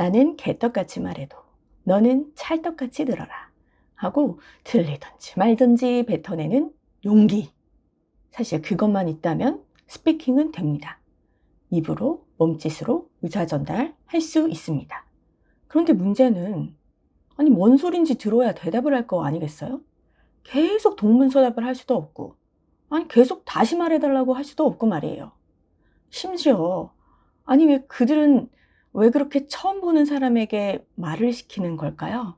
나는 개떡같이 말해도 너는 찰떡같이 들어라 하고 들리든지 말든지 뱉어내는 용기. 사실 그것만 있다면 스피킹은 됩니다. 입으로, 몸짓으로 의사 전달할 수 있습니다. 그런데 문제는 아니 뭔 소린지 들어야 대답을 할 거 아니겠어요? 계속 동문서답을 할 수도 없고 아니 계속 다시 말해달라고 할 수도 없고 말이에요. 심지어 아니 왜 그들은 왜 그렇게 처음 보는 사람에게 말을 시키는 걸까요?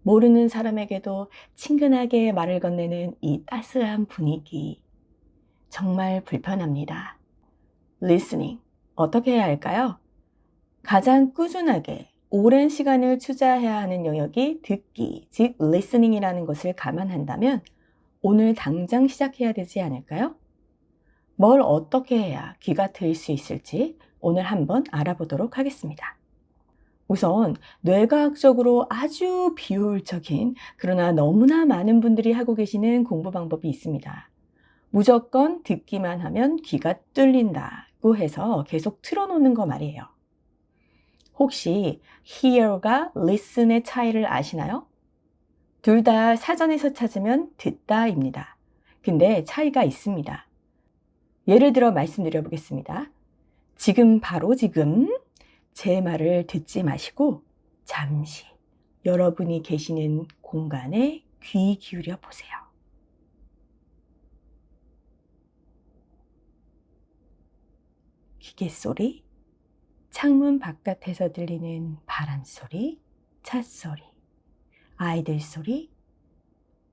모르는 사람에게도 친근하게 말을 건네는 이 따스한 분위기. 정말 불편합니다. listening. 어떻게 해야 할까요? 가장 꾸준하게 오랜 시간을 투자해야 하는 영역이 듣기, 즉 listening이라는 것을 감안한다면 오늘 당장 시작해야 되지 않을까요? 뭘 어떻게 해야 귀가 트일 수 있을지 오늘 한번 알아보도록 하겠습니다. 우선 뇌과학적으로 아주 비효율적인 그러나 너무나 많은 분들이 하고 계시는 공부 방법이 있습니다. 무조건 듣기만 하면 귀가 뚫린다고 해서 계속 틀어놓는 거 말이에요. 혹시 hear과 listen의 차이를 아시나요? 둘 다 사전에서 찾으면 듣다입니다. 근데 차이가 있습니다. 예를 들어 말씀드려 보겠습니다. 바로 지금 제 말을 듣지 마시고 잠시 여러분이 계시는 공간에 귀 기울여 보세요. 기계 소리, 창문 바깥에서 들리는 바람 소리, 차 소리, 아이들 소리,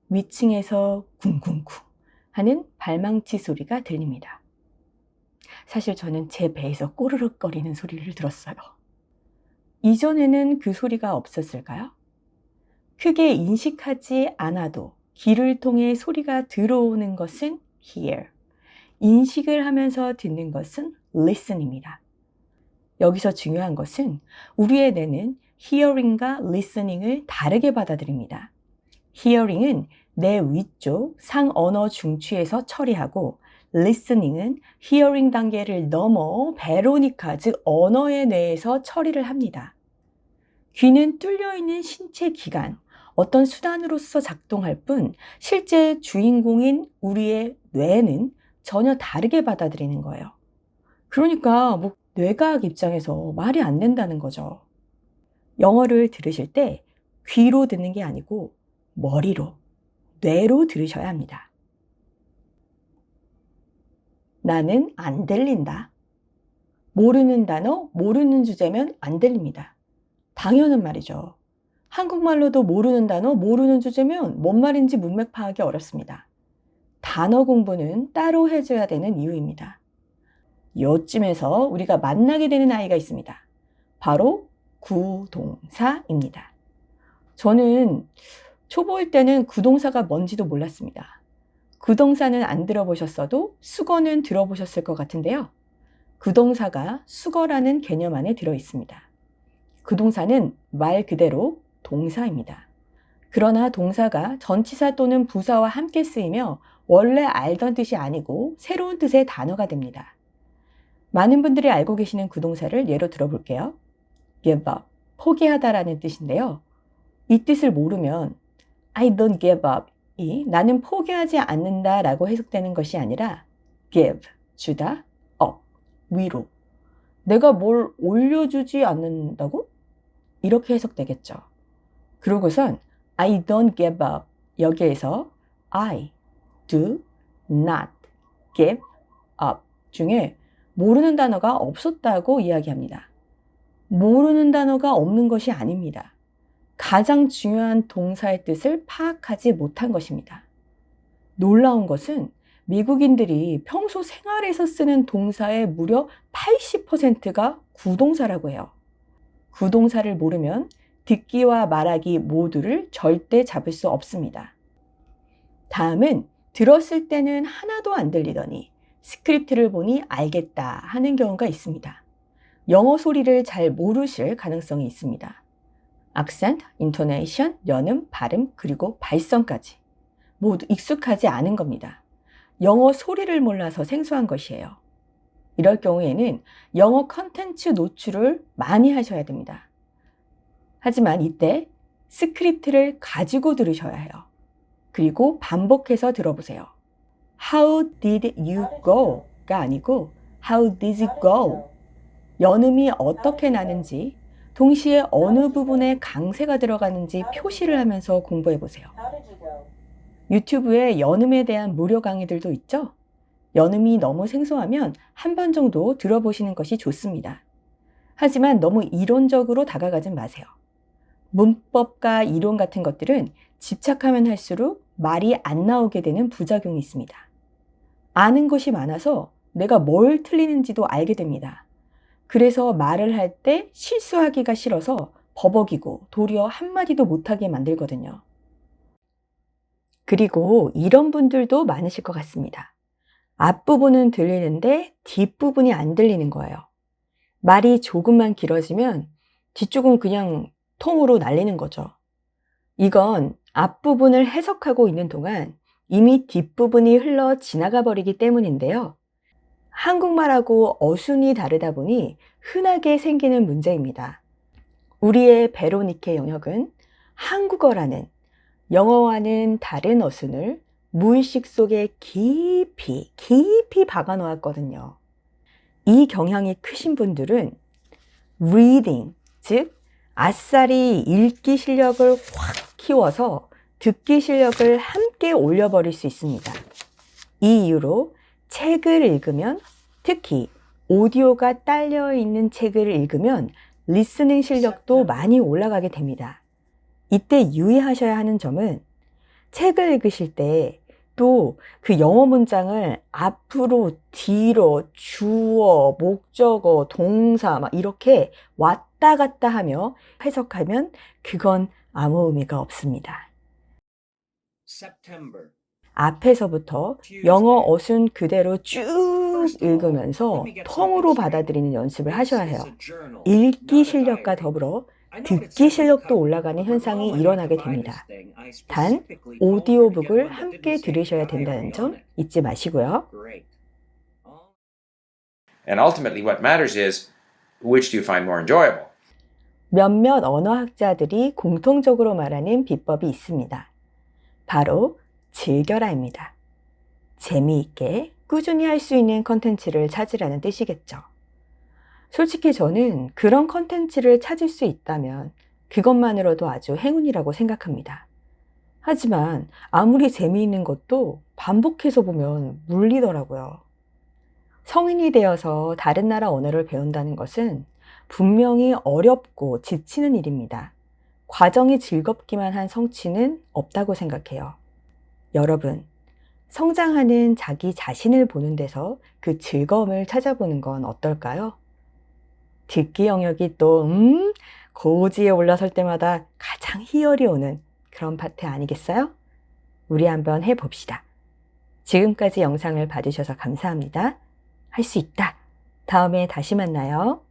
위층에서 쿵쿵쿵 하는 발망치 소리가 들립니다. 사실 저는 제 배에서 꼬르륵거리는 소리를 들었어요. 이전에는 그 소리가 없었을까요? 크게 인식하지 않아도 귀를 통해 소리가 들어오는 것은 hear, 인식을 하면서 듣는 것은 listen입니다. 여기서 중요한 것은 우리의 뇌는 hearing과 listening을 다르게 받아들입니다. hearing은 뇌 위쪽 상언어 중추에서 처리하고 listening은 hearing 단계를 넘어 베로니카, 즉 언어의 뇌에서 처리를 합니다. 귀는 뚫려있는 신체 기관, 어떤 수단으로서 작동할 뿐 실제 주인공인 우리의 뇌는 전혀 다르게 받아들이는 거예요. 그러니까 뇌과학 입장에서 말이 안 된다는 거죠. 영어를 들으실 때 귀로 듣는 게 아니고 머리로, 뇌로 들으셔야 합니다. 나는 안 들린다. 모르는 단어, 모르는 주제면 안 들립니다. 당연한 말이죠. 한국말로도 모르는 단어, 모르는 주제면 뭔 말인지 문맥 파악이 어렵습니다. 단어 공부는 따로 해줘야 되는 이유입니다. 요쯤에서 우리가 만나게 되는 아이가 있습니다. 바로 구동사입니다. 저는 초보일 때는 구동사가 뭔지도 몰랐습니다. 구동사는 안 들어보셨어도 수거는 들어보셨을 것 같은데요. 구동사가 수거라는 개념 안에 들어 있습니다. 구동사는 말 그대로 동사입니다. 그러나 동사가 전치사 또는 부사와 함께 쓰이며 원래 알던 뜻이 아니고 새로운 뜻의 단어가 됩니다. 많은 분들이 알고 계시는 구동사를 예로 들어볼게요. give up, 포기하다라는 뜻인데요. 이 뜻을 모르면 I don't give up 이 나는 포기하지 않는다 라고 해석되는 것이 아니라 give, 주다, up, 위로. 내가 뭘 올려주지 않는다고? 이렇게 해석되겠죠. 그러고선 I don't give up 여기에서 I do not give up 중에 모르는 단어가 없었다고 이야기합니다. 모르는 단어가 없는 것이 아닙니다. 가장 중요한 동사의 뜻을 파악하지 못한 것입니다. 놀라운 것은 미국인들이 평소 생활에서 쓰는 동사의 무려 80%가 구동사라고 해요. 구동사를 모르면 듣기와 말하기 모두를 절대 잡을 수 없습니다. 다음은 들었을 때는 하나도 안 들리더니 스크립트를 보니 알겠다 하는 경우가 있습니다. 영어 소리를 잘 모르실 가능성이 있습니다. 악센트, 인토네이션, 연음, 발음, 그리고 발성까지 모두 익숙하지 않은 겁니다. 영어 소리를 몰라서 생소한 것이에요. 이럴 경우에는 영어 컨텐츠 노출을 많이 하셔야 됩니다. 하지만 이때 스크립트를 가지고 들으셔야 해요. 그리고 반복해서 들어보세요. How did you go?가 아니고 How did it go? 연음이 어떻게 나는지, 동시에 어느 부분에 강세가 들어가는지 표시를 하면서 공부해 보세요. 유튜브에 연음에 대한 무료 강의들도 있죠? 연음이 너무 생소하면 한 번 정도 들어보시는 것이 좋습니다. 하지만 너무 이론적으로 다가가진 마세요. 문법과 이론 같은 것들은 집착하면 할수록 말이 안 나오게 되는 부작용이 있습니다. 아는 것이 많아서 내가 뭘 틀리는지도 알게 됩니다. 그래서 말을 할 때 실수하기가 싫어서 버벅이고 도리어 한마디도 못하게 만들거든요. 그리고 이런 분들도 많으실 것 같습니다. 앞부분은 들리는데 뒷부분이 안 들리는 거예요. 말이 조금만 길어지면 뒤쪽은 그냥 통으로 날리는 거죠. 이건 앞부분을 해석하고 있는 동안 이미 뒷부분이 흘러 지나가 버리기 때문인데요. 한국말하고 어순이 다르다 보니 흔하게 생기는 문제입니다. 우리의 베로니케 영역은 한국어라는 영어와는 다른 어순을 무의식 속에 깊이 박아 놓았거든요. 이 경향이 크신 분들은 reading, 즉 아싸리 읽기 실력을 확 키워서 듣기 실력을 함께 올려버릴 수 있습니다. 이 이유로 책을 읽으면, 특히 오디오가 딸려 있는 책을 읽으면 리스닝 실력도 많이 올라가게 됩니다. 이때 유의하셔야 하는 점은 책을 읽으실 때 또 그 영어 문장을 앞으로, 뒤로, 주어, 목적어, 동사 막 이렇게 왔다 갔다 하며 해석하면 그건 아무 의미가 없습니다. 앞에서부터 영어 어순 그대로 쭉 읽으면서 통으로 받아들이는 연습을 하셔야 해요. 읽기 실력과 더불어 듣기 실력도 올라가는 현상이 일어나게 됩니다. 단, 오디오북을 함께 들으셔야 된다는 점 잊지 마시고요. And ultimately what matters is which do you find more enjoyable? 몇몇 언어학자들이 공통적으로 말하는 비법이 있습니다. 바로 즐겨라입니다. 재미있게 꾸준히 할 수 있는 컨텐츠를 찾으라는 뜻이겠죠. 솔직히 저는 그런 컨텐츠를 찾을 수 있다면 그것만으로도 아주 행운이라고 생각합니다. 하지만 아무리 재미있는 것도 반복해서 보면 물리더라고요. 성인이 되어서 다른 나라 언어를 배운다는 것은 분명히 어렵고 지치는 일입니다. 과정이 즐겁기만 한 성취는 없다고 생각해요. 여러분, 성장하는 자기 자신을 보는 데서 그 즐거움을 찾아보는 건 어떨까요? 듣기 영역이 또 고지에 올라설 때마다 가장 희열이 오는 그런 파트 아니겠어요? 우리 한번 해봅시다. 지금까지 영상을 봐주셔서 감사합니다. 할 수 있다. 다음에 다시 만나요.